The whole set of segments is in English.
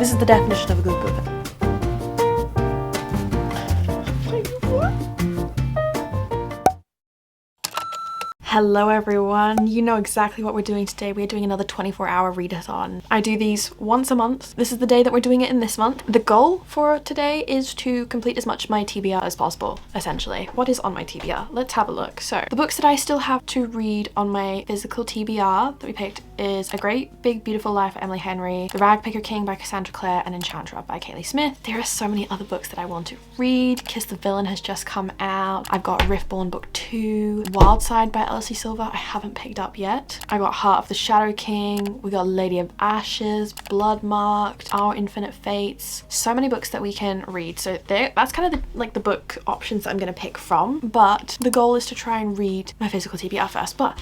This is the definition of a good book. Hello everyone, you know exactly what we're doing today. We're doing another 24-hour readathon. I do these once a month. This is the day that we're doing it in this month. The goal for today is to complete as much of my TBR as possible, essentially. What is on my TBR? Let's have a look. So the books that I still have to read on my physical TBR that we picked is A Great Big Beautiful Life by Emily Henry, The Ragpicker King by Cassandra Clare, and Enchantra by Kaylee Smith. There are so many other books that I want to read. Kiss the Villain has just come out. I've got Riftborn Book 2, Wildside by Elsie Silver I haven't picked up yet. I got Heart of the Shadow King, we got Lady of Ashes, Bloodmarked, Our Infinite Fates. So many books that we can read. So that's kind of the book options that I'm going to pick from, but the goal is to try and read my physical TBR first. But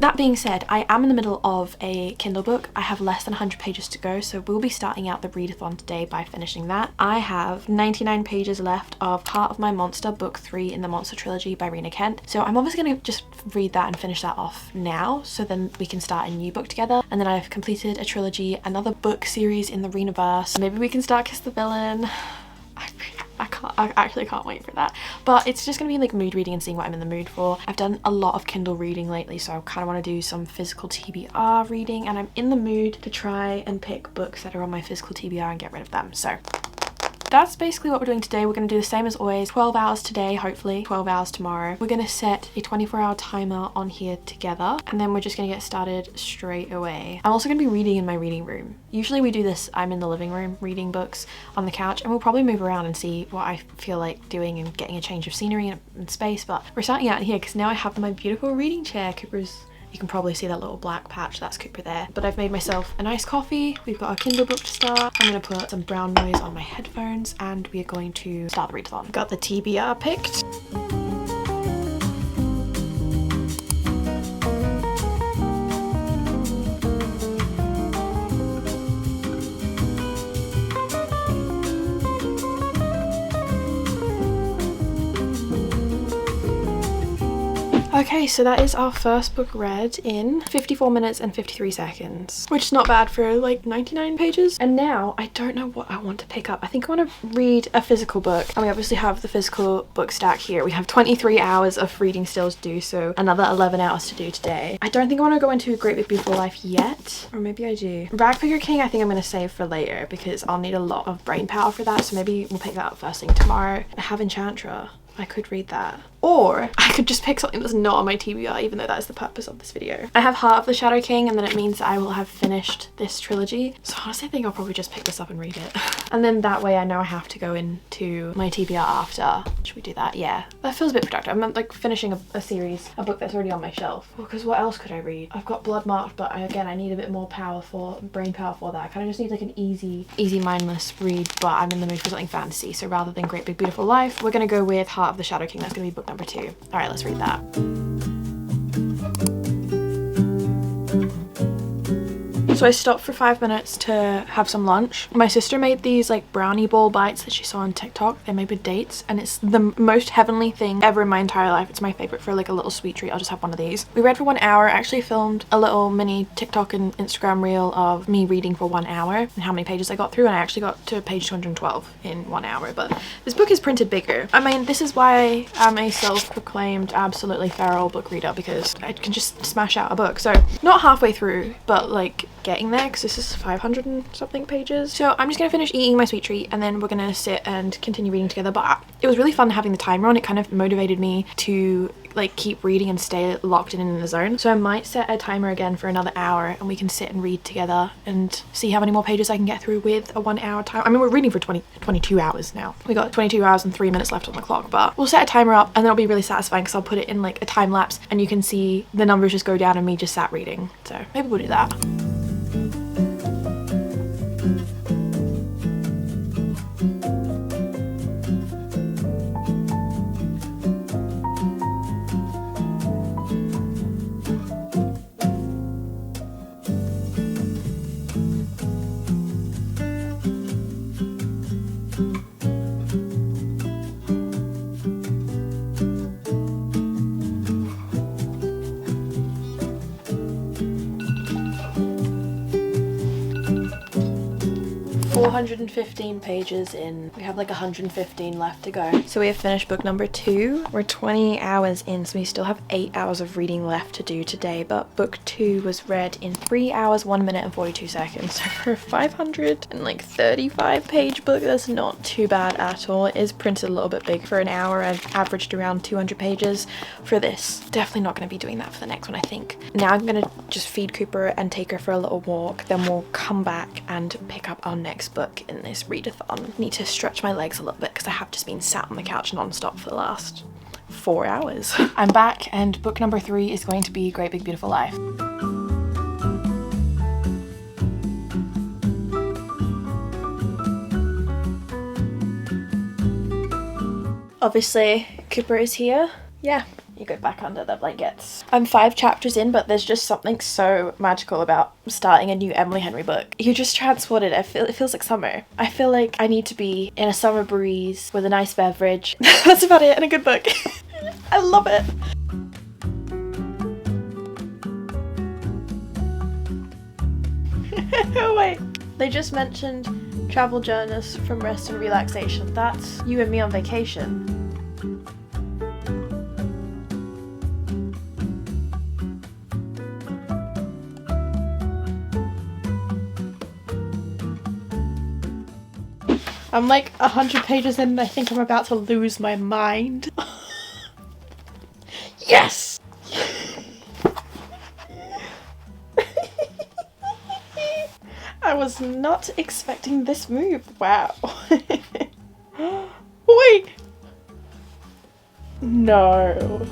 that being said, I am in the middle of a Kindle book. I have less than 100 pages to go, so we'll be starting out the readathon today by finishing that. I have 99 pages left of Heart of My Monster, book 3 in the Monster Trilogy by Rena Kent. So I'm obviously going to just read that and finish that off now, so then we can start a new book together. And then I've completed a trilogy, another book series in the Renaverse. Maybe we can start Kiss the Villain. I actually can't wait for that. But it's just gonna be like mood reading and seeing what I'm in the mood for. I've done a lot of Kindle reading lately, so I kind of want to do some physical TBR reading, and I'm in the mood to try and pick books that are on my physical TBR and get rid of them. So that's basically what we're doing today. We're going to do the same as always. 12 hours today, hopefully 12 hours tomorrow. We're going to set a 24-hour timer on here together, and then we're just going to get started straight away. I'm also going to be reading in my reading room. Usually we do this, I'm in the living room reading books on the couch, and we'll probably move around and see what I feel like doing and getting a change of scenery and space. But we're starting out here because now I have my beautiful reading chair. You can probably see that little black patch, that's Cooper there. But I've made myself a nice coffee. We've got our Kindle book to start. I'm gonna put some brown noise on my headphones, and we are going to start the readathon. Got the TBR picked. Okay, so that is our first book read in 54 minutes and 53 seconds, which is not bad for like 99 pages. And now I don't know what I want to pick up. I think I want to read a physical book, and we obviously have the physical book stack here. We have 23 hours of reading still to do, so another 11 hours to do today. I don't think I want to go into A Great Big Beautiful Life yet, or maybe I do. Ragpicker King I think I'm going to save for later because I'll need a lot of brain power for that, so maybe we'll pick that up first thing tomorrow. I have Enchantra. I could read that. Or I could just pick something that's not on my TBR, even though that is the purpose of this video. I have Heart of the Shadow King, and then it means that I will have finished this trilogy. So honestly, I think I'll probably just pick this up and read it. And then that way I know I have to go into my TBR after. Should we do that? Yeah. That feels a bit productive. I'm like finishing a series, a book that's already on my shelf. Well, because what else could I read? I've got Bloodmarked, but I need a bit more brain power for that. I kind of just need like an easy mindless read, but I'm in the mood for something fantasy. So rather than Great Big Beautiful Life, we're gonna go with Heart of the Shadow King. That's gonna be book number 2. All right, let's read that. So I stopped for 5 minutes to have some lunch. My sister made these like brownie ball bites that she saw on TikTok. They're made with dates, and it's the most heavenly thing ever in my entire life. It's my favorite for like a little sweet treat. I'll just have one of these. We read for 1 hour. I actually filmed a little mini TikTok and Instagram reel of me reading for 1 hour and how many pages I got through, and I actually got to page 212 in 1 hour. But this book is printed bigger. I mean, this is why I'm a self-proclaimed absolutely feral book reader, because I can just smash out a book. So not halfway through, but like getting there, because this is 500 and something pages. So I'm just gonna finish eating my sweet treat, and then we're gonna sit and continue reading together. But it was really fun having the timer on. It kind of motivated me to like keep reading and stay locked in the zone. So I might set a timer again for another hour, and we can sit and read together and see how many more pages I can get through with a 1 hour time. I mean, we're reading for 22 hours now. We got 22 hours and 3 minutes left on the clock, but we'll set a timer up, and then it'll be really satisfying because I'll put it in like a time lapse, and you can see the numbers just go down and me just sat reading. So maybe we'll do that. 415 pages in. We have like 115 left to go. So we have finished book number 2. We're 20 hours in, so we still have 8 hours of reading left to do today, but book 2 was read in 3 hours, 1 minute and 42 seconds. So for a 535 page book, that's not too bad at all. It is printed a little bit big. For an hour, I've averaged around 200 pages for this. Definitely not going to be doing that for the next one, I think. Now I'm going to just feed Cooper and take her for a little walk, then we'll come back and pick up our next book in this readathon. Need to stretch my legs a little bit because I have just been sat on the couch non-stop for the last 4 hours. I'm back and book number 3 is going to be Great Big Beautiful Life. Obviously, Cooper is here. Yeah, you go back under the blankets. I'm 5 chapters in, but there's just something so magical about starting a new Emily Henry book. You're just transported. It feels like summer. I feel like I need to be in a summer breeze with a nice beverage. That's about it, and a good book. I love it. Oh wait, they just mentioned travel journals from rest and relaxation. That's you and me on vacation. I'm like 100 pages in and I think I'm about to lose my mind. Yes! I was not expecting this move. Wow. Wait! No.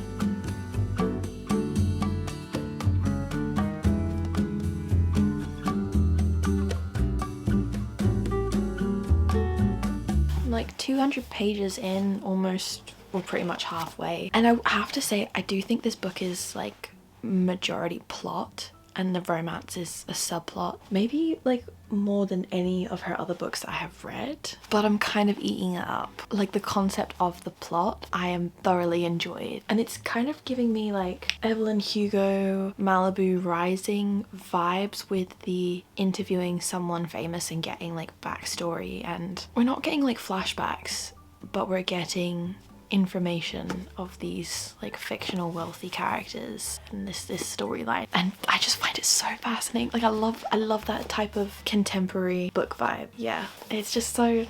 I'm like 200 pages in, almost, or pretty much halfway. And I have to say, I do think this book is like majority plot and the romance is a subplot. Maybe like more than any of her other books that I have read, but I'm kind of eating it up. Like the concept of the plot, I am thoroughly enjoyed. And it's kind of giving me like Evelyn Hugo, Malibu Rising vibes with the interviewing someone famous and getting like backstory. And we're not getting like flashbacks, but we're getting information of these like fictional wealthy characters and this storyline, and I just find it so fascinating. Like I love that type of contemporary book vibe. Yeah, it's just so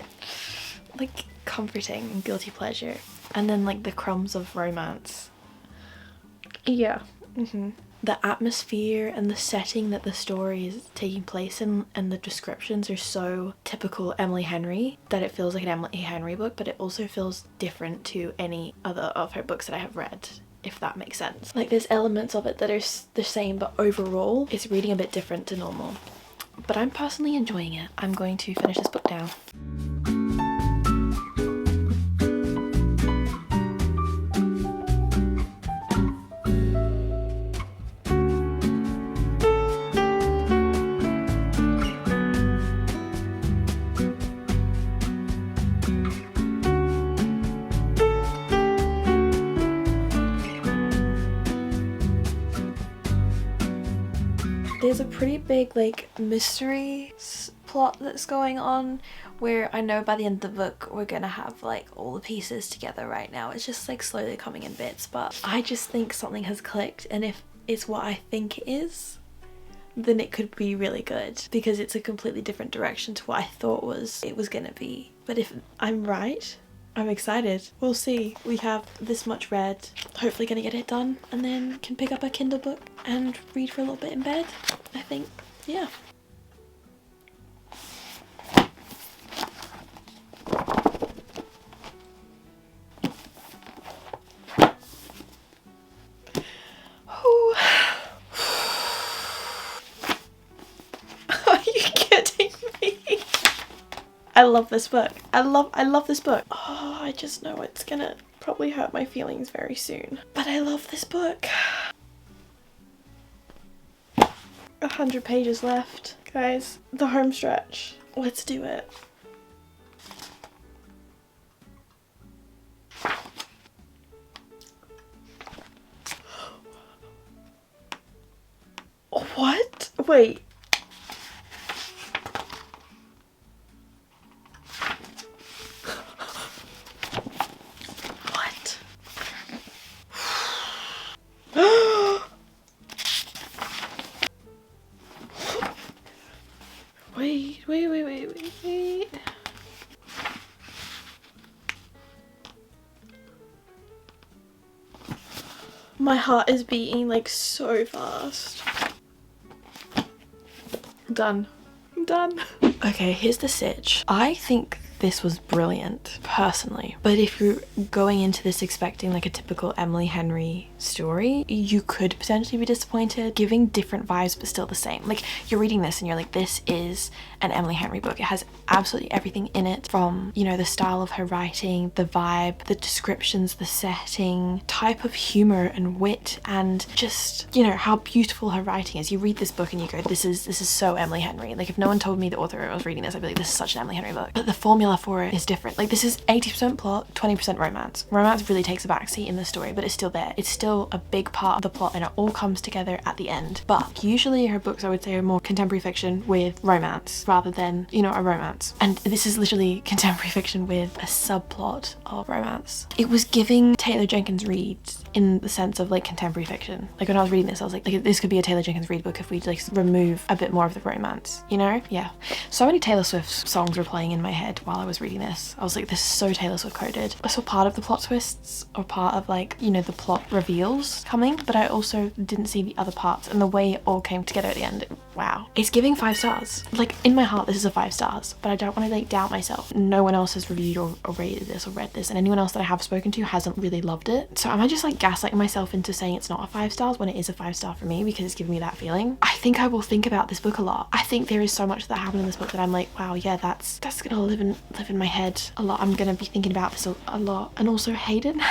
like comforting and guilty pleasure, and then like the crumbs of romance. Yeah. The atmosphere and the setting that the story is taking place in and the descriptions are so typical Emily Henry that it feels like an Emily Henry book, but it also feels different to any other of her books that I have read, if that makes sense. Like there's elements of it that are the same, but overall it's reading a bit different to normal. But I'm personally enjoying it. I'm going to finish this book now. There's a pretty big like mystery plot that's going on where I know by the end of the book we're gonna have like all the pieces together. Right now it's just like slowly coming in bits, but I just think something has clicked, and if it's what I think it is, then it could be really good because it's a completely different direction to what I thought it was gonna be. But if I'm right, I'm excited. We'll see. We have this much read. Hopefully gonna get it done and then can pick up a Kindle book and read for a little bit in bed, I think. Yeah. Are you kidding me? I love this book. I love this book. Oh, I just know it's gonna probably hurt my feelings very soon. But I love this book. 100 pages left. Guys, the home stretch. Let's do it. What? Wait. Wait. My heart is beating like so fast. I'm done. Okay, here's the sitch. I think this was brilliant, personally. But if you're going into this expecting like a typical Emily Henry story, you could potentially be disappointed. Giving different vibes, but still the same. Like, you're reading this and you're like, this is an Emily Henry book. It has absolutely everything in it, from, you know, the style of her writing, the vibe, the descriptions, the setting, type of humor and wit, and just, you know, how beautiful her writing is. You read this book and you go, this is so Emily Henry. Like, if no one told me the author I was reading this, I'd be like, this is such an Emily Henry book. But the formula for it is different. Like, this is 80% plot, 20% romance. Romance really takes a backseat in the story, but it's still there. It's still a big part of the plot and it all comes together at the end. But usually her books, I would say, are more contemporary fiction with romance rather than, you know, a romance. And this is literally contemporary fiction with a subplot of romance. It was giving Taylor Jenkins Reid in the sense of like contemporary fiction. Like, when I was reading this, I was like this could be a Taylor Jenkins Reid book if we like remove a bit more of the romance, you know? Yeah. So many Taylor Swift songs were playing in my head while I was reading this. I was like, this is so Taylor Swift coded. I saw part of the plot twists or part of like, you know, the plot reveals coming, but I also didn't see the other parts, and the way it all came together at the end, wow. It's giving 5 stars. Like, in my heart, this is a 5 stars, but I don't want to like doubt myself. No one else has reviewed or rated this or read this, and anyone else that I have spoken to hasn't really loved it. So am I just like gaslighting myself into saying it's not a 5 stars when it is a 5 star for me because it's giving me that feeling? I think I will think about this book a lot. I think there is so much that happened in this book that I'm like, wow, yeah, that's gonna live in my head a lot. I'm gonna be thinking about this a lot. And also Hayden.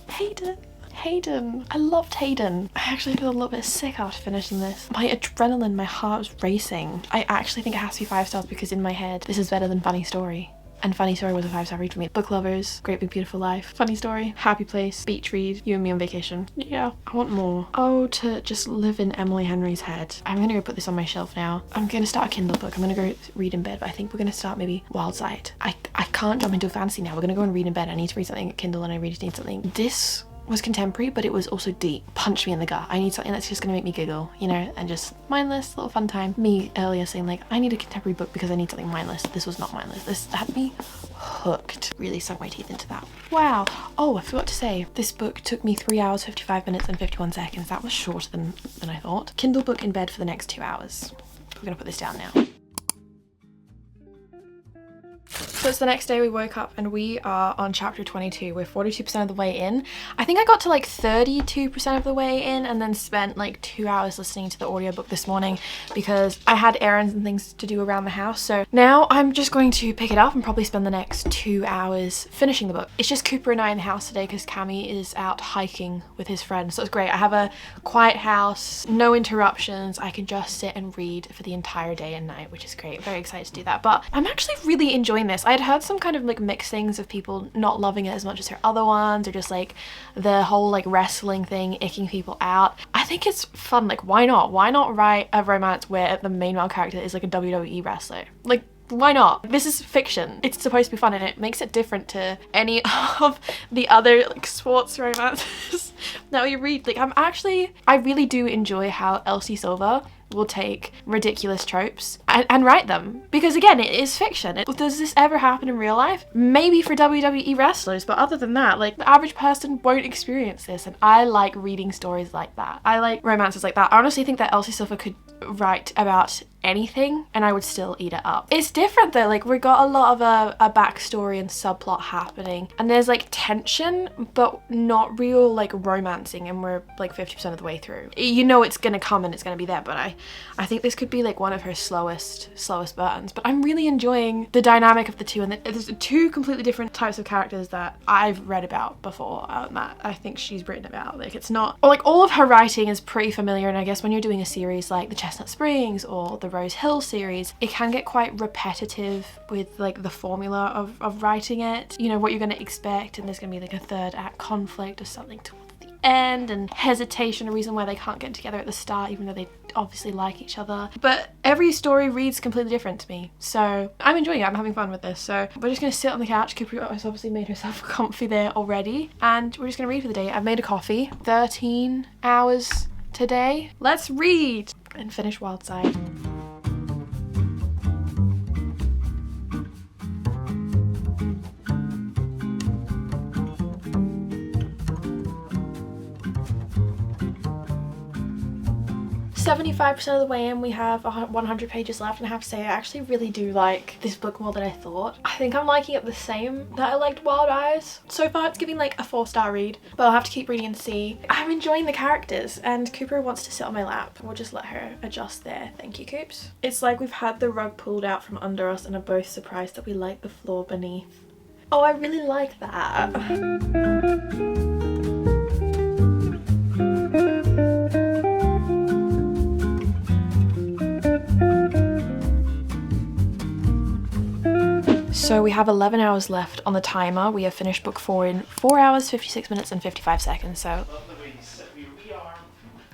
Hayden. I loved Hayden. I actually feel a little bit sick after finishing this. My adrenaline, my heart was racing. I actually think it has to be 5 stars because in my head, this is better than Funny Story. And Funny Story was a 5-star read for me. Book lovers, Great Big Beautiful Life, Funny Story, Happy Place, beach read, you and me on vacation. Yeah, I want more. Oh, to just live in Emily Henry's head. I'm gonna go put this on my shelf now. I'm gonna start a Kindle book. I'm gonna go read in bed, but I think we're gonna start maybe Wild Side. I can't jump into a fantasy now. We're gonna go and read in bed. I need to read something at Kindle and I really need something. This was contemporary, but it was also deep. Punch me in the gut. I need something that's just gonna make me giggle, you know, and just mindless, little fun time. Me earlier saying like, I need a contemporary book because I need something mindless. This was not mindless. This had me hooked. Really sunk my teeth into that. Wow. Oh, I forgot to say, this book took me 3 hours, 55 minutes and 51 seconds. That was shorter than I thought. Kindle book in bed for the next 2 hours. We're gonna put this down now. So it's the next day. We woke up and we are on chapter 22. We're 42% of the way in. I think I got to like 32% of the way in and then spent like 2 hours listening to the audiobook this morning because I had errands and things to do around the house. So now I'm just going to pick it up and probably spend the next 2 hours finishing the book. It's just Cooper and I in the house today because Cammy is out hiking with his friends. So it's great. I have a quiet house, no interruptions. I can just sit and read for the entire day and night, which is great. Very excited to do that. But I'm actually really enjoying this. I had heard some kind of like mixed things of people not loving it as much as her other ones, or just like the whole like wrestling thing icking people out. I think it's fun. Like, why not? Why not write a romance where the main male character is like a WWE wrestler? Like, why not? This is fiction. It's supposed to be fun and it makes it different to any of the other like sports romances that we read. Like, I really do enjoy how Elsie Silver will take ridiculous tropes and write them, because again, it is fiction. Does this ever happen in real life? Maybe for WWE wrestlers, but other than that, like, the average person won't experience this, and I like reading stories like that. I like romances like that. I honestly think that Elsie Silver could write about anything and I would still eat it up. It's different though. Like, we got a lot of a backstory and subplot happening, and there's like tension but not real like romancing, and we're like 50% of the way through. You know it's gonna come and it's gonna be there, but I think this could be like one of her slowest burns. But I'm really enjoying the dynamic of the two, and there's 2 completely different types of characters that I've read about before that I think she's written about. Like, it's not, or like, all of her writing is pretty familiar, and I guess when you're doing a series like the Chestnut Springs or the Rose Hill series, it can get quite repetitive with like the formula of writing it. You know what you're going to expect, and there's going to be like a third act conflict or something towards the end, and hesitation, a reason why they can't get together at the start even though they obviously like each other. But every story reads completely different to me, so I'm enjoying it. I'm having fun with this. So we're just going to sit on the couch. Cooper has obviously made herself comfy there already, and we're just going to read for the day. I've made a coffee. 13 hours today. Let's read and finish Wild Side. 75% of the way in, we have 100 pages left, and I have to say I actually really do like this book more than I thought. I think I'm liking it the same that I liked Wild Eyes. So far it's giving like a 4-star read, but I'll have to keep reading and see. I'm enjoying the characters, and Cooper wants to sit on my lap. We'll just let her adjust there. Thank you, Coops. It's like we've had the rug pulled out from under us and are both surprised that we like the floor beneath. Oh, I really like that. So we have 11 hours left on the timer. We have finished book 4 in 4 hours, 56 minutes and 55 seconds, so...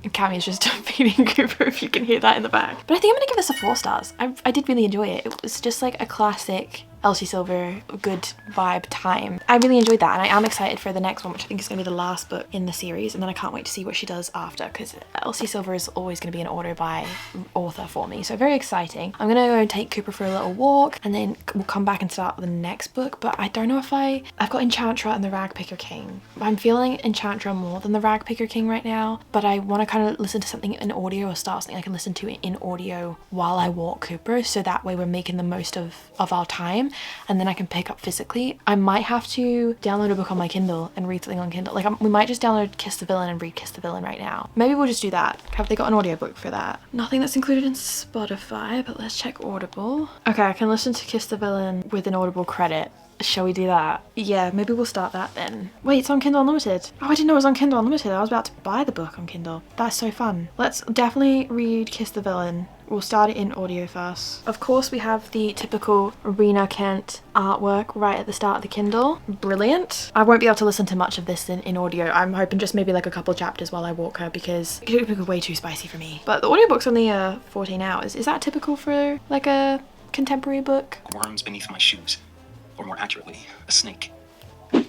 Cammy's just feeding Cooper, if you can hear that in the back. But I think I'm gonna give this a 4 stars. I did really enjoy it. It was just like a classic Elsie Silver, good vibe time. I really enjoyed that, and I am excited for the next one, which I think is going to be the last book in the series, and then I can't wait to see what she does after, because Elsie Silver is always going to be an order by author for me, so very exciting. I'm going to go and take Cooper for a little walk, and then we'll come back and start the next book, but I don't know if I've got Enchantra and the Ragpicker King. I'm feeling Enchantra more than the Ragpicker King right now, but I want to kind of listen to something in audio, or start something I can listen to in audio while I walk Cooper, so that way we're making the most of our time, and then I can pick up physically. I might have to download a book on my Kindle and read something on Kindle. Like we might just download Kiss the Villain and read Kiss the Villain right now. Maybe we'll just do that. Have they got an audiobook for that? Nothing that's included in Spotify, but let's check Audible. Okay, I can listen to Kiss the Villain with an Audible credit. Shall we do that? Yeah, maybe we'll start that then. Wait, it's on Kindle Unlimited. Oh, I didn't know it was on Kindle Unlimited. I was about to buy the book on Kindle. That's so fun. Let's definitely read Kiss the Villain. We'll start it in audio first. Of course, we have the typical Rena Kent artwork right at the start of the Kindle. Brilliant. I won't be able to listen to much of this in audio. I'm hoping just maybe like a couple chapters while I walk her, because it would be way too spicy for me. But the audiobook's only 14 hours. Is that typical for like a contemporary book? Worms beneath my shoes. Or more accurately, a snake.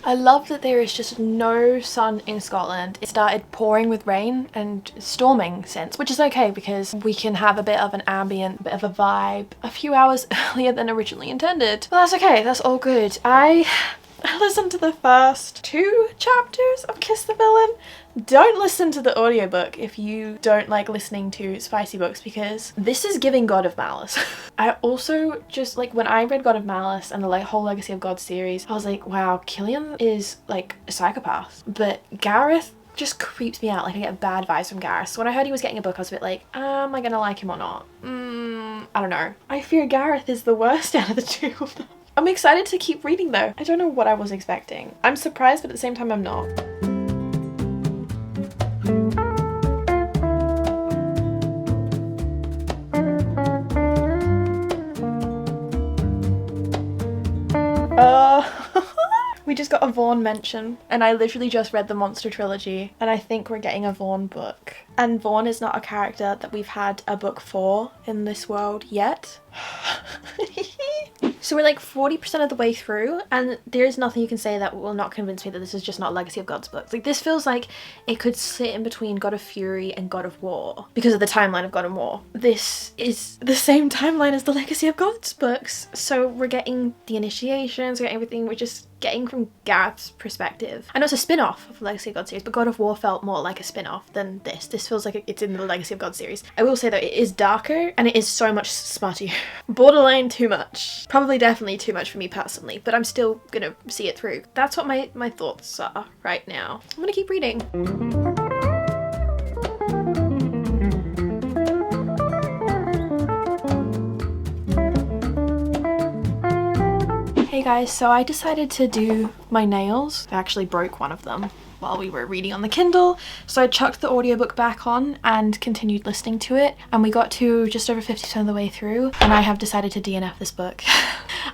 I love that there is just no sun in Scotland. It started pouring with rain and storming since, which is okay because we can have a bit of an ambient, bit of a vibe a few hours earlier than originally intended. But that's okay, that's all good. I listened to the first 2 chapters of Kiss the Villain. Don't listen to the audiobook if you don't like listening to spicy books, because this is giving God of Malice. I also just like, when I read God of Malice and the whole Legacy of God series, I was like, wow, Killian is like a psychopath, but Gareth just creeps me out. Like I get bad vibes from Gareth. So when I heard he was getting a book, I was a bit like, am I gonna like him or not? I don't know. I fear Gareth is the worst out of the 2 of them. I'm excited to keep reading though. I don't know what I was expecting. I'm surprised, but at the same time I'm not. We just got a Vaughan mention, and I literally just read the Monster Trilogy, and I think we're getting a Vaughan book. And Vaughan is not a character that we've had a book for in this world yet. So we're like 40% of the way through, and there's nothing you can say that will not convince me that this is just not Legacy of God's books. Like, this feels like it could sit in between God of Fury and God of War because of the timeline of God of War. This is the same timeline as the Legacy of God's books. So we're getting the initiations, we're getting everything, we're just getting from Gareth's perspective. I know it's a spin-off of the Legacy of God series, but God of War felt more like a spin-off than this. This feels like it's in the Legacy of God series. I will say though, it is darker and it is so much smuttier. Borderline too much. Probably definitely too much for me personally, but I'm still gonna see it through. That's what my thoughts are right now. I'm gonna keep reading. Hey guys, so I decided to do my nails. I actually broke one of them while we were reading on the Kindle, so I chucked the audiobook back on and continued listening to it, and we got to just over 50% of the way through, and I have decided to DNF this book.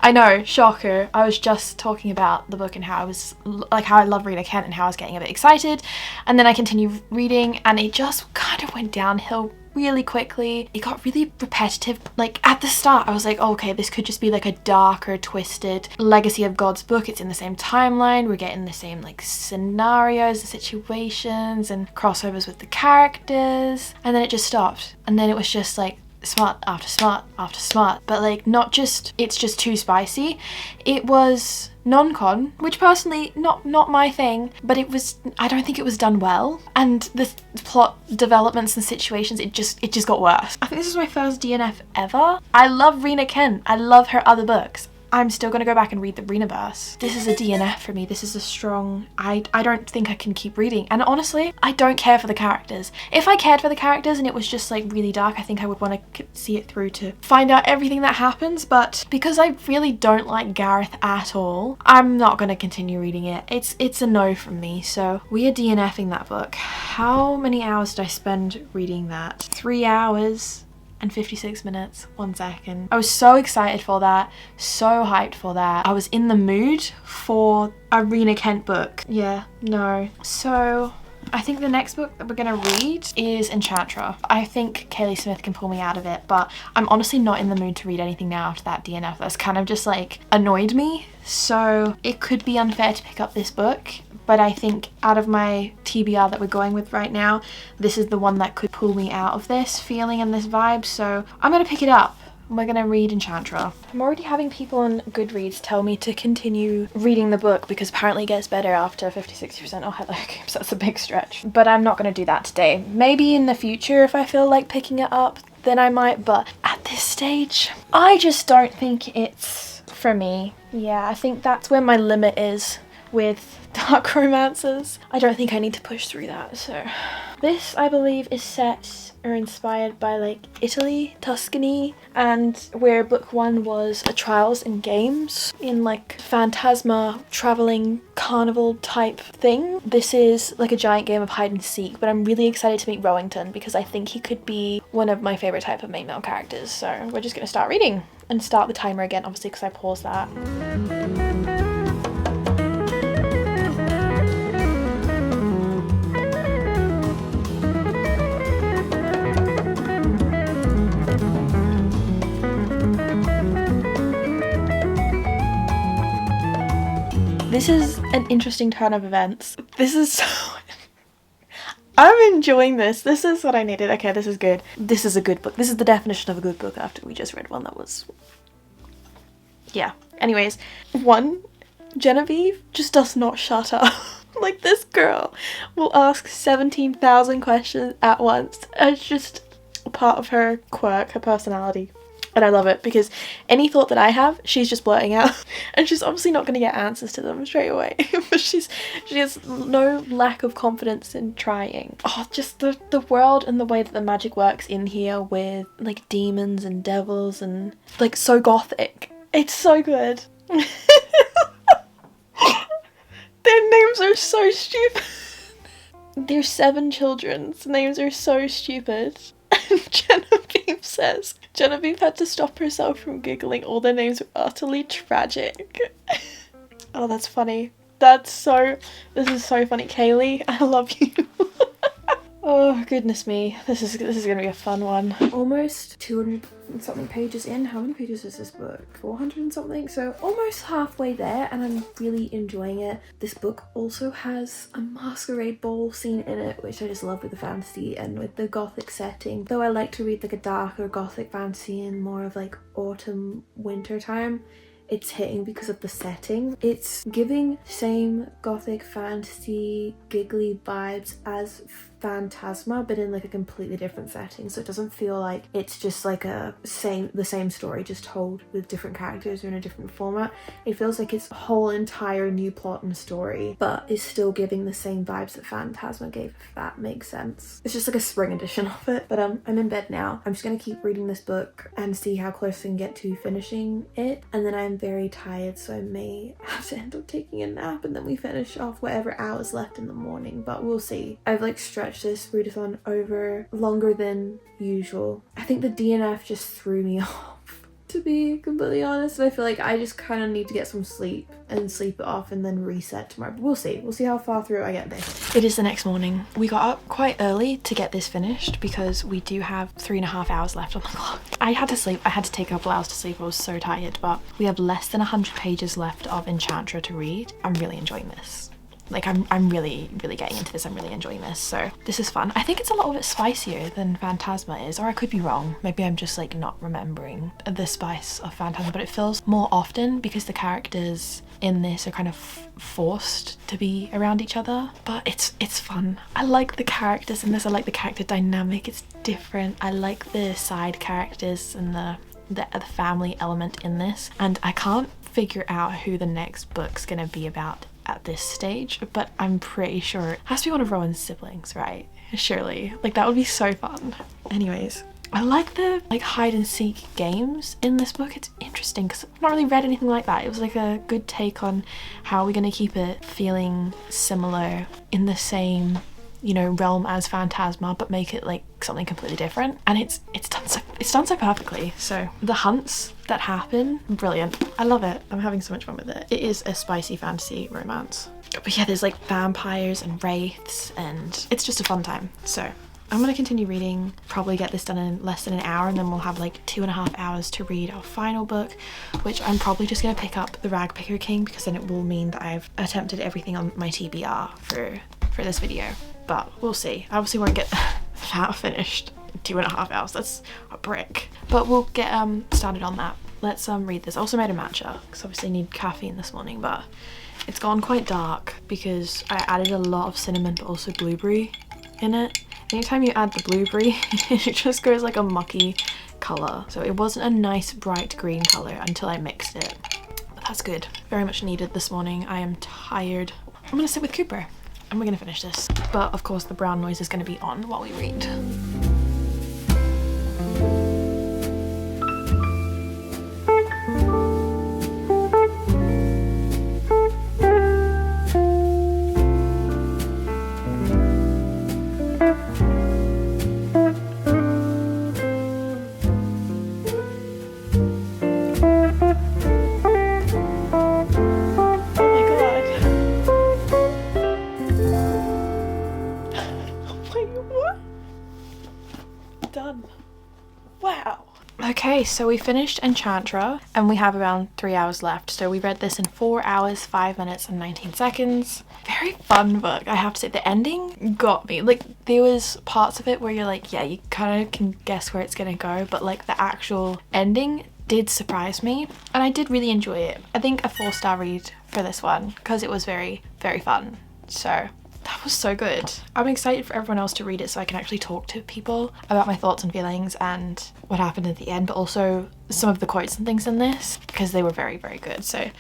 I know, shocker. I was just talking about the book and how I was like, how I love Rena Kent and how I was getting a bit excited, and then I continued reading and it just kind of went downhill really quickly. It got really repetitive. Like at the start I was like, oh, okay, this could just be like a darker, twisted Legacy of God's book. It's in the same timeline, we're getting the same like scenarios, the situations and crossovers with the characters, and then it just stopped, and then it was just like smut after smut after smut, but like not just, it's just too spicy. It was non-con, which personally not my thing, but it was, I don't think it was done well, and the plot developments and situations, it just got worse. I think this is my first DNF ever. I love Rena Kent, I love her other books. I'm still gonna go back and read the Renaverse. This is a DNF for me. This is a strong, I don't think I can keep reading. And honestly, I don't care for the characters. If I cared for the characters and it was just like really dark, I think I would want to see it through to find out everything that happens. But because I really don't like Gareth at all, I'm not gonna continue reading it. It's a no from me. So we are DNFing that book. How many hours did I spend reading that? 3 hours and 56 minutes. 1 second. I was so excited for that, so hyped for that. I was in the mood for a Rena Kent book. Yeah, no. So I think the next book that we're gonna read is Enchantra. I think Kaylee Smith can pull me out of it, but I'm honestly not in the mood to read anything now after that DNF. That's kind of just like annoyed me. So it could be unfair to pick up this book, but I think out of my TBR that we're going with right now, this is the one that could pull me out of this feeling and this vibe. So I'm gonna pick it up. We're gonna read Enchantra. I'm already having people on Goodreads tell me to continue reading the book because apparently it gets better after 50-60%. Oh, hello, so that's a big stretch. But I'm not gonna do that today. Maybe in the future if I feel like picking it up, then I might, but at this stage, I just don't think it's for me. Yeah, I think that's where my limit is with dark romances. I don't think I need to push through that. So this, I believe, is set or inspired by like Italy, Tuscany, and where book 1 was a trials and games in like phantasma traveling carnival type thing. This is like a giant game of hide and seek, but I'm really excited to meet Rowington because I think he could be one of my favorite type of main male characters. So we're just gonna start reading and start the timer again, obviously, because I paused that. This is an interesting turn of events. This is so... I'm enjoying this. This is what I needed. Okay, this is good. This is a good book. This is the definition of a good book after we just read one that was... Yeah. Anyways, 1, Genevieve just does not shut up. Like, this girl will ask 17,000 questions at once. It's just a part of her quirk, her personality. And I love it because any thought that I have, she's just blurting out. And she's obviously not going to get answers to them straight away. But she has no lack of confidence in trying. Oh, just the world and the way that the magic works in here with like demons and devils and like so gothic. It's so good. Their names are so stupid. Their 7 children's names are so stupid. And Genevieve had to stop herself from giggling. All their names were utterly tragic. Oh, that's funny. This is so funny. Kaylee, I love you. Oh, goodness me. This is gonna be a fun one. Almost 200 and something pages in. How many pages is this book? 400 and something? So almost halfway there, and I'm really enjoying it. This book also has a masquerade ball scene in it, which I just love with the fantasy and with the gothic setting. Though I like to read like a darker gothic fantasy in more of like autumn, winter time, it's hitting because of the setting. It's giving same gothic fantasy giggly vibes as Phantasma, but in like a completely different setting, so it doesn't feel like it's just like the same story just told with different characters or in a different format. It feels like it's a whole entire new plot and story, but is still giving the same vibes that Phantasma gave, if that makes sense. It's just like a spring edition of it. But I'm in bed now. I'm just gonna keep reading this book and see how close I can get to finishing it, and then I'm very tired, so I may have to end up taking a nap, and then we finish off whatever hours left in the morning, but we'll see. I've like stretched this readathon over longer than usual. I think the DNF just threw me off, to be completely honest. I feel like I just kind of need to get some sleep and sleep it off and then reset tomorrow. But we'll see how far through I get this. It is the next morning. We got up quite early to get this finished because we do have 3.5 hours left on the clock. I had to sleep. I had to take a couple hours to sleep. I was so tired, but we have less than 100 pages left of Enchantra to read. I'm really enjoying this. Like I'm really getting into this. I'm really enjoying this, so this is fun. I think it's a little bit spicier than Phantasma is, or I could be wrong. Maybe I'm just like not remembering the spice of Phantasma, but it feels more often because the characters in this are kind of forced to be around each other. But it's fun. I like the characters in this. I like the character dynamic. It's different. I like the side characters and the family element in this, and I can't figure out who the next book's gonna be about at this stage, but I'm pretty sure it has to be one of Rowan's siblings, right? Surely, like that would be so fun. Anyways, I like the hide and seek games in this book. It's interesting because I've not really read anything like that. It was like a good take on how we're gonna keep it feeling similar in the same, you know, realm as Phantasma, but make it like something completely different. And it's done so perfectly. So the hunts that happen, brilliant. I love it. I'm having so much fun with it. It is a spicy fantasy romance. But yeah, there's like vampires and wraiths, and it's just a fun time. So I'm gonna continue reading, probably get this done in less than an hour, and then we'll have like 2.5 hours to read our final book, which I'm probably just gonna pick up The Rag Picker King, because then it will mean that I've attempted everything on my TBR for this video. But we'll see. I obviously won't get that finished in 2.5 hours. That's a brick. But we'll get started on that. Let's read this. I also made a matcha because obviously I need caffeine this morning, but it's gone quite dark because I added a lot of cinnamon but also blueberry in it. Anytime you add the blueberry, it just goes like a mucky colour. So it wasn't a nice bright green colour until I mixed it. But that's good. Very much needed this morning. I am tired. I'm gonna sit with Cooper and we're gonna finish this. But of course the brown noise is gonna be on while we read. Done. Wow. Okay, so we finished Enchantra and we have around 3 hours left. So we read this in 4 hours, 5 minutes and 19 seconds. Very fun book, I have to say. The ending got me. Like, there was parts of it where you're like, yeah, you kind of can guess where it's gonna go, but like the actual ending did surprise me and I did really enjoy it. I think a 4-star read for this one because it was very, very fun. So that was so good. I'm excited for everyone else to read it so I can actually talk to people about my thoughts and feelings and what happened at the end, but also some of the quotes and things in this because they were very, very good. So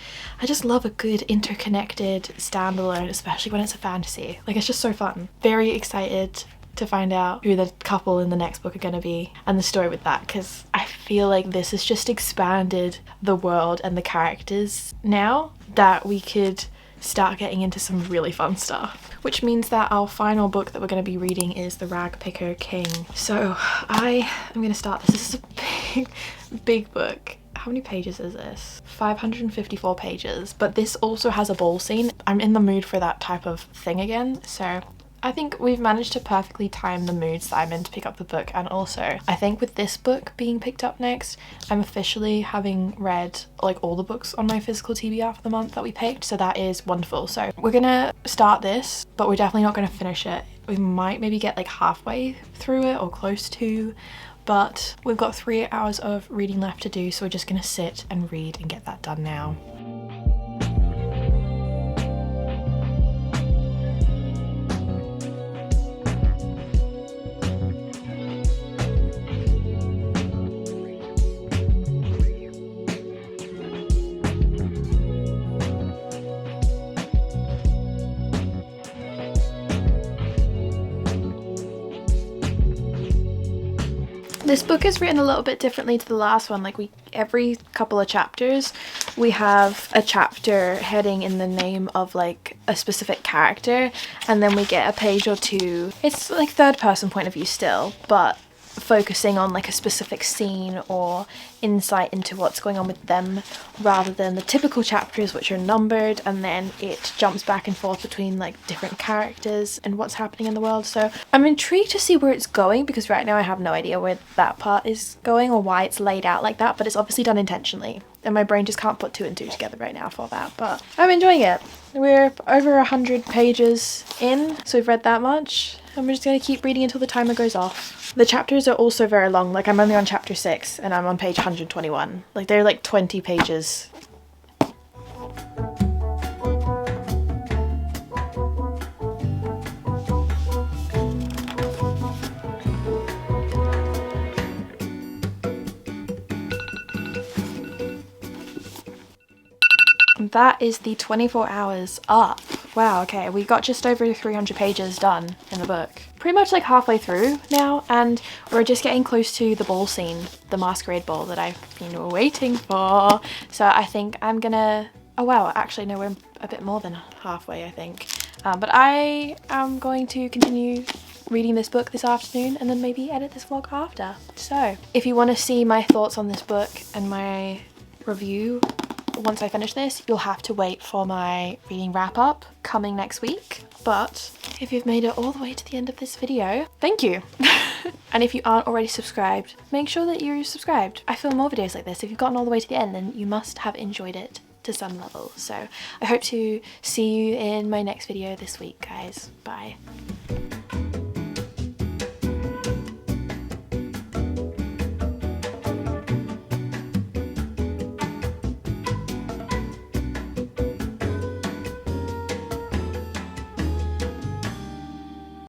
I just love a good interconnected standalone, especially when it's a fantasy. Like, it's just so fun. Very excited to find out who the couple in the next book are going to be and the story with that, because I feel like this has just expanded the world and the characters now that we could start getting into some really fun stuff. Which means that our final book that we're going to be reading is The Rag Picker King. So I am going to start this. This is a big book. How many pages is this? 554 pages, but this also has a ball scene. I'm in the mood for that type of thing again, so I think we've managed to perfectly time the moods that I'm in to pick up the book. And also I think with this book being picked up next, I'm officially having read like all the books on my physical TBR for the month that we picked, so that is wonderful. So we're gonna start this, but we're definitely not gonna finish it. We might maybe get like halfway through it or close to, but we've got 3 hours of reading left to do, so we're just gonna sit and read and get that done now. This book is written a little bit differently to the last one. Like, every couple of chapters we have a chapter heading in the name of like a specific character, and then we get a page or two. It's like third person point of view still, but focusing on like a specific scene or insight into what's going on with them, rather than the typical chapters which are numbered and then it jumps back and forth between like different characters and what's happening in the world. So I'm intrigued to see where it's going, because right now I have no idea where that part is going or why it's laid out like that, but it's obviously done intentionally. and my brain just can't put 2 and 2 together right now for that, but I'm enjoying it. We're over 100 pages in, so we've read that much, and we're just gonna keep reading until the timer goes off. The chapters are also very long. Like, I'm only on chapter 6 and I'm on page 121. Like, they're like 20 pages. That is the 24 hours up. Wow, okay, we got just over 300 pages done in the book. Pretty much like halfway through now, and we're just getting close to the ball scene, the masquerade ball that I've been waiting for. So I think I'm gonna, oh wow, actually no, we're a bit more than halfway, I think. But I am going to continue reading this book this afternoon and then maybe edit this vlog after. So if you want to see my thoughts on this book and my review once I finish this, you'll have to wait for my reading wrap up coming next week. But if you've made it all the way to the end of this video, thank you. And if you aren't already subscribed, make sure that you're subscribed. I film more videos like this. If you've gotten all the way to the end, then you must have enjoyed it to some level. So I hope to see you in my next video this week, guys. Bye.